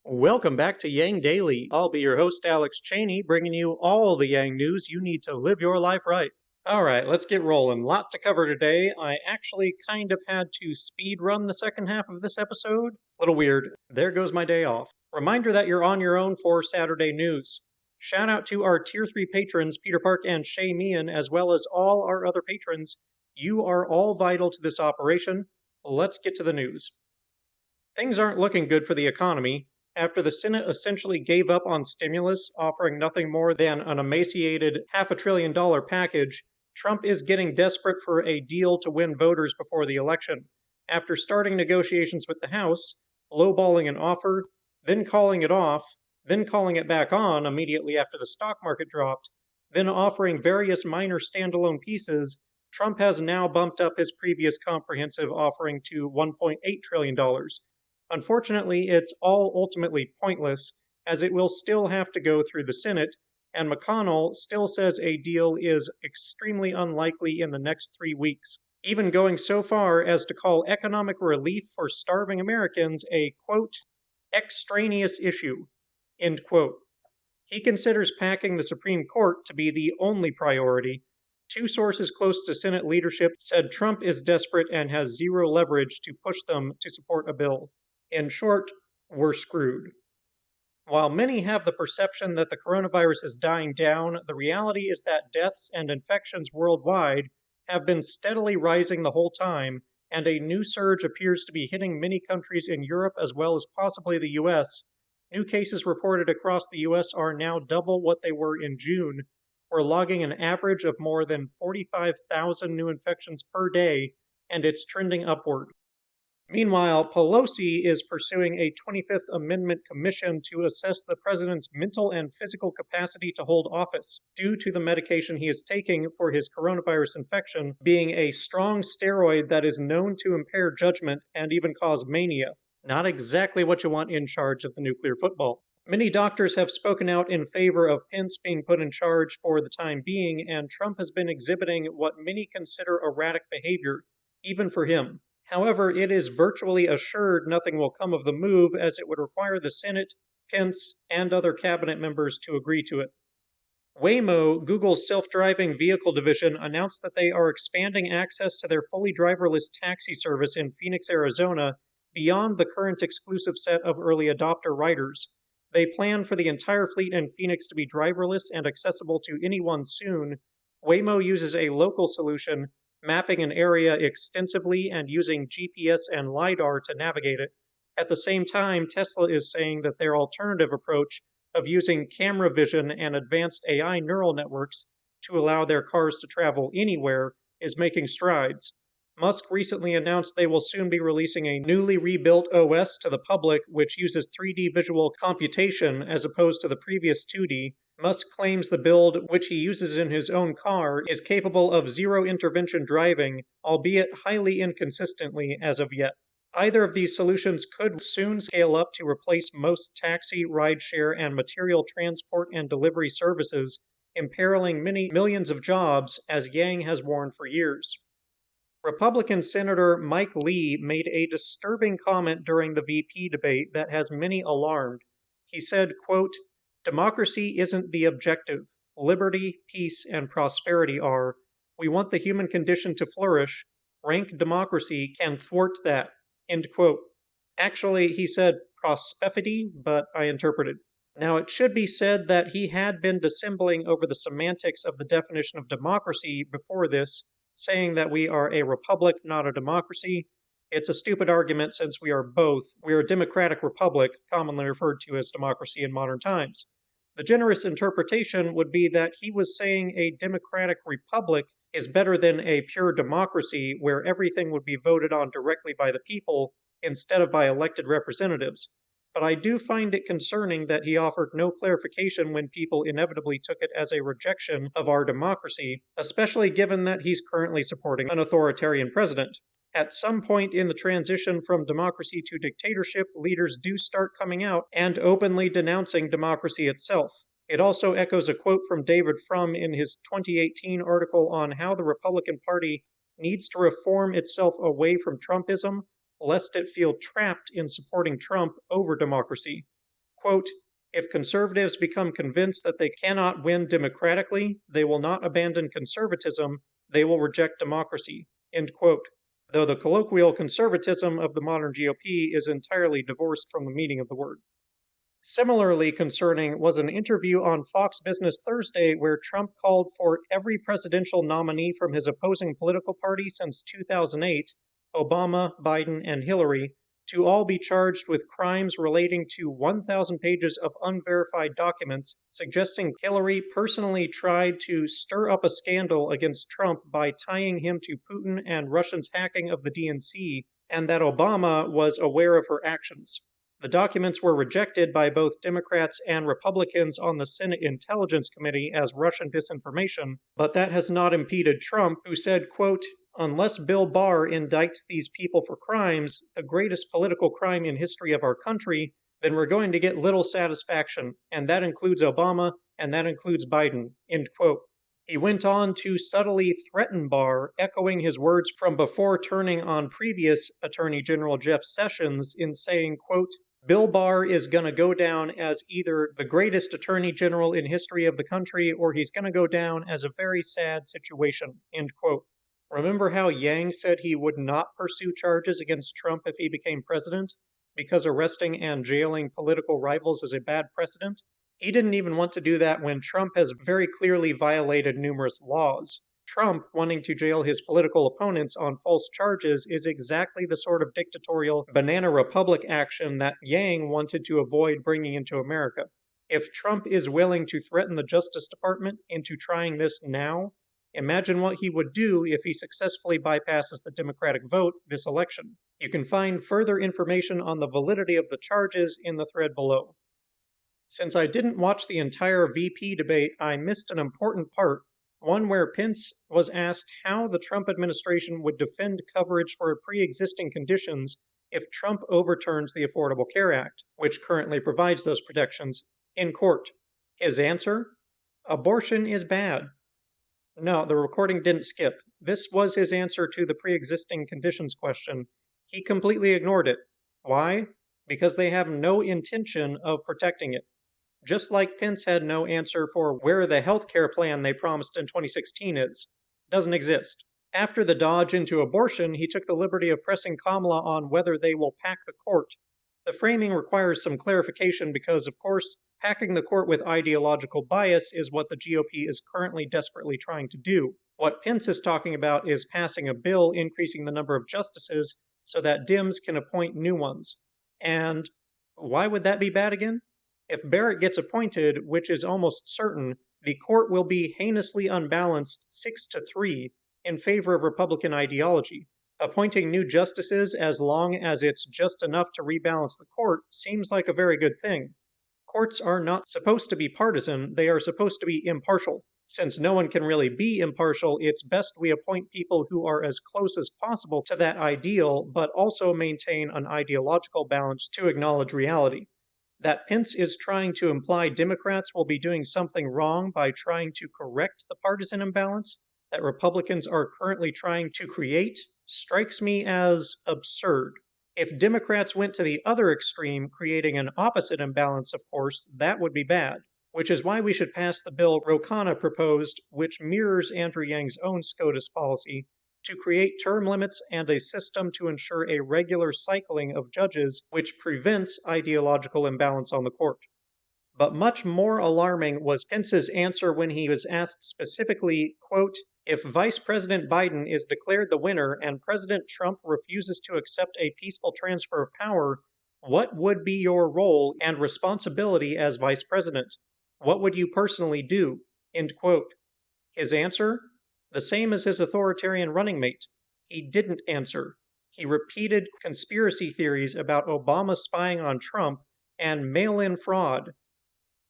Welcome back to Yang Daily. I'll be your host, Alex Cheney, bringing you all the Yang news you need to live your life right. Alright, let's get rolling. Lot to cover today. I actually kind of had to speed run the second half of this episode. Little weird. There goes my day off. Reminder that you're on your own for Saturday news. Shout out to our Tier 3 patrons, Peter Park and Shay Meehan, as well as all our other patrons. You are all vital to this operation. Let's get to the news. Things aren't looking good for the economy. After the Senate essentially gave up on stimulus, offering nothing more than an emaciated $500 billion package, Trump is getting desperate for a deal to win voters before the election. After starting negotiations with the House, lowballing an offer, then calling it off, then calling it back on immediately after the stock market dropped, then offering various minor standalone pieces, Trump has now bumped up his previous comprehensive offering to $1.8 trillion. Unfortunately, it's all ultimately pointless, as it will still have to go through the Senate, and McConnell still says a deal is extremely unlikely in the next 3 weeks, even going so far as to call economic relief for starving Americans a, quote, extraneous issue, end quote. He considers packing the Supreme Court to be the only priority. Two sources close to Senate leadership said Trump is desperate and has zero leverage to push them to support a bill. In short, we're screwed. While many have the perception that the coronavirus is dying down, the reality is that deaths and infections worldwide have been steadily rising the whole time, and a new surge appears to be hitting many countries in Europe as well as possibly the US. New cases reported across the US are now double what they were in June. We're logging an average of more than 45,000 new infections per day, and it's trending upward. Meanwhile, Pelosi is pursuing a 25th Amendment commission to assess the president's mental and physical capacity to hold office, due to the medication he is taking for his coronavirus infection being a strong steroid that is known to impair judgment and even cause mania. Not exactly what you want in charge of the nuclear football. Many doctors have spoken out in favor of Pence being put in charge for the time being, and Trump has been exhibiting what many consider erratic behavior, even for him. However, it is virtually assured nothing will come of the move, as it would require the Senate, Pence, and other cabinet members to agree to it. Waymo, Google's self-driving vehicle division, announced that they are expanding access to their fully driverless taxi service in Phoenix, Arizona, beyond the current exclusive set of early adopter riders. They plan for the entire fleet in Phoenix to be driverless and accessible to anyone soon. Waymo uses a local solution, mapping an area extensively and using GPS and LiDAR to navigate it. At the same time, Tesla is saying that their alternative approach of using camera vision and advanced AI neural networks to allow their cars to travel anywhere is making strides. Musk recently announced they will soon be releasing a newly rebuilt OS to the public, which uses 3D visual computation as opposed to the previous 2D. Musk claims the build, which he uses in his own car, is capable of zero-intervention driving, albeit highly inconsistently as of yet. Either of these solutions could soon scale up to replace most taxi, rideshare, and material transport and delivery services, imperiling many millions of jobs, as Yang has warned for years. Republican Senator Mike Lee made a disturbing comment during the VP debate that has many alarmed. He said, quote, "Democracy isn't the objective. Liberty, peace, and prosperity are. We want the human condition to flourish. Rank democracy can thwart that." End quote. Actually, he said prosperity, but I interpreted. Now, it should be said that he had been dissembling over the semantics of the definition of democracy before this, saying that we are a republic, not a democracy. It's a stupid argument since we are both. We are a democratic republic, commonly referred to as democracy in modern times. The generous interpretation would be that he was saying a democratic republic is better than a pure democracy where everything would be voted on directly by the people instead of by elected representatives. But I do find it concerning that he offered no clarification when people inevitably took it as a rejection of our democracy, especially given that he's currently supporting an authoritarian president. At some point in the transition from democracy to dictatorship, leaders do start coming out and openly denouncing democracy itself. It also echoes a quote from David Frum in his 2018 article on how the Republican Party needs to reform itself away from Trumpism, lest it feel trapped in supporting Trump over democracy. quote, "If conservatives become convinced that they cannot win democratically, they will not abandon conservatism, they will reject democracy," end quote. Though the colloquial conservatism of the modern GOP is entirely divorced from the meaning of the word. Similarly concerning was an interview on Fox Business Thursday where Trump called for every presidential nominee from his opposing political party since 2008, Obama, Biden, and Hillary, to all be charged with crimes relating to 1,000 pages of unverified documents, suggesting Hillary personally tried to stir up a scandal against Trump by tying him to Putin and Russians' hacking of the DNC, and that Obama was aware of her actions. The documents were rejected by both Democrats and Republicans on the Senate Intelligence Committee as Russian disinformation, but that has not impeded Trump, who said, quote, "Unless Bill Barr indicts these people for crimes, the greatest political crime in history of our country, then we're going to get little satisfaction, and that includes Obama, and that includes Biden," end quote. He went on to subtly threaten Barr, echoing his words from before turning on previous Attorney General Jeff Sessions in saying, quote, "Bill Barr is going to go down as either the greatest attorney general in history of the country or he's going to go down as a very sad situation," end quote. Remember how Yang said he would not pursue charges against Trump if he became president because arresting and jailing political rivals is a bad precedent? He didn't even want to do that when Trump has very clearly violated numerous laws. Trump wanting to jail his political opponents on false charges is exactly the sort of dictatorial banana republic action that Yang wanted to avoid bringing into America. If Trump is willing to threaten the Justice Department into trying this now, imagine what he would do if he successfully bypasses the Democratic vote this election. You can find further information on the validity of the charges in the thread below. Since I didn't watch the entire VP debate, I missed an important part, one where Pence was asked how the Trump administration would defend coverage for pre-existing conditions if Trump overturns the Affordable Care Act, which currently provides those protections, in court. His answer? Abortion is bad. No, the recording didn't skip. This was his answer to the pre-existing conditions question. He completely ignored it. Why? Because they have no intention of protecting it. Just like Pence had no answer for where the health care plan they promised in 2016 is. Doesn't exist. After the dodge into abortion, he took the liberty of pressing Kamala on whether they will pack the court. The framing requires some clarification because, of course, packing the court with ideological bias is what the GOP is currently desperately trying to do. What Pence is talking about is passing a bill increasing the number of justices so that Dems can appoint new ones. And why would that be bad again? If Barrett gets appointed, which is almost certain, the court will be heinously unbalanced 6-3 in favor of Republican ideology. Appointing new justices as long as it's just enough to rebalance the court seems like a very good thing. Courts are not supposed to be partisan, they are supposed to be impartial. Since no one can really be impartial, it's best we appoint people who are as close as possible to that ideal, but also maintain an ideological balance to acknowledge reality. That Pence is trying to imply Democrats will be doing something wrong by trying to correct the partisan imbalance that Republicans are currently trying to create strikes me as absurd. If Democrats went to the other extreme, creating an opposite imbalance, of course, that would be bad, which is why we should pass the bill Ro Khanna proposed, which mirrors Andrew Yang's own SCOTUS policy, to create term limits and a system to ensure a regular cycling of judges, which prevents ideological imbalance on the court. But much more alarming was Pence's answer when he was asked specifically, quote, "If Vice President Biden is declared the winner and President Trump refuses to accept a peaceful transfer of power, what would be your role and responsibility as Vice President? What would you personally do?" End quote. His answer? The same as his authoritarian running mate. He didn't answer. He repeated conspiracy theories about Obama spying on Trump and mail-in fraud.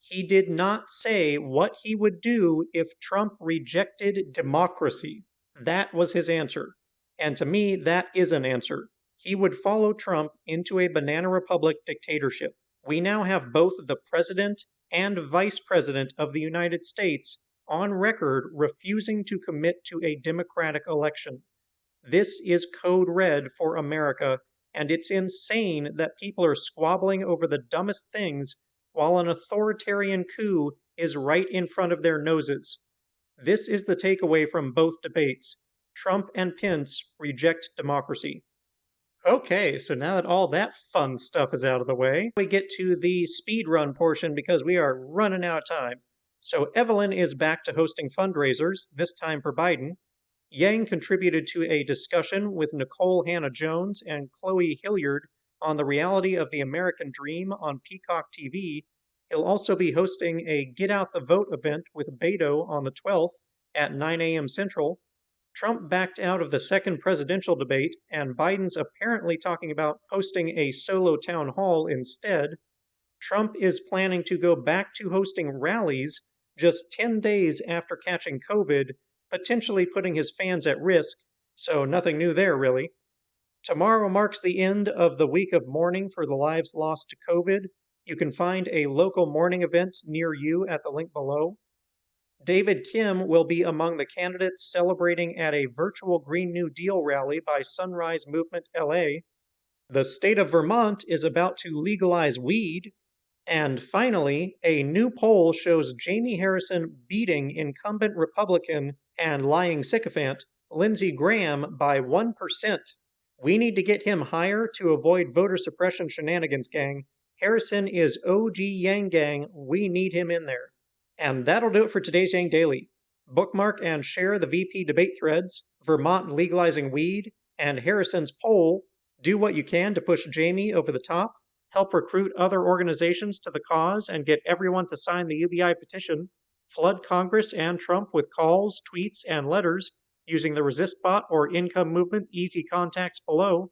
He did not say what he would do if Trump rejected democracy. That was his answer. And to me, that is an answer. He would follow Trump into a banana republic dictatorship. We now have both the president and vice president of the United States on record refusing to commit to a democratic election. This is code red for America, and it's insane that people are squabbling over the dumbest things while an authoritarian coup is right in front of their noses. This is the takeaway from both debates. Trump and Pence reject democracy. Okay, so now that all that fun stuff is out of the way, we get to the speedrun portion because we are running out of time. So Evelyn is back to hosting fundraisers, this time for Biden. Yang contributed to a discussion with Nicole Hannah-Jones and Chloe Hilliard on the reality of the American dream on Peacock TV. He'll also be hosting a Get Out the Vote event with Beto on the 12th at 9 a.m. Central. Trump backed out of the second presidential debate, and Biden's apparently talking about hosting a solo town hall instead. Trump is planning to go back to hosting rallies just 10 days after catching COVID, potentially putting his fans at risk, so nothing new there really. Tomorrow marks the end of the week of mourning for the lives lost to COVID. You can find a local mourning event near you at the link below. David Kim will be among the candidates celebrating at a virtual Green New Deal rally by Sunrise Movement LA. The state of Vermont is about to legalize weed. And finally, a new poll shows Jaime Harrison beating incumbent Republican and lying sycophant Lindsey Graham by 1%. We need to get him higher to avoid voter suppression shenanigans, gang. Harrison is OG Yang Gang. We need him in there. And that'll do it for today's Yang Daily. Bookmark and share the VP debate threads, Vermont legalizing weed, and Harrison's poll. Do what you can to push Jaime over the top. Help recruit other organizations to the cause and get everyone to sign the UBI petition. Flood Congress and Trump with calls, tweets, and letters using the Resist Bot or Income Movement easy contacts below.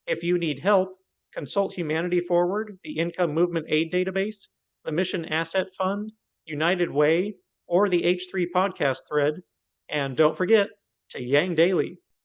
If you need help, consult Humanity Forward, the Income Movement Aid Database, the Mission Asset Fund, United Way, or the H3 podcast thread. And don't forget to Yang Daily.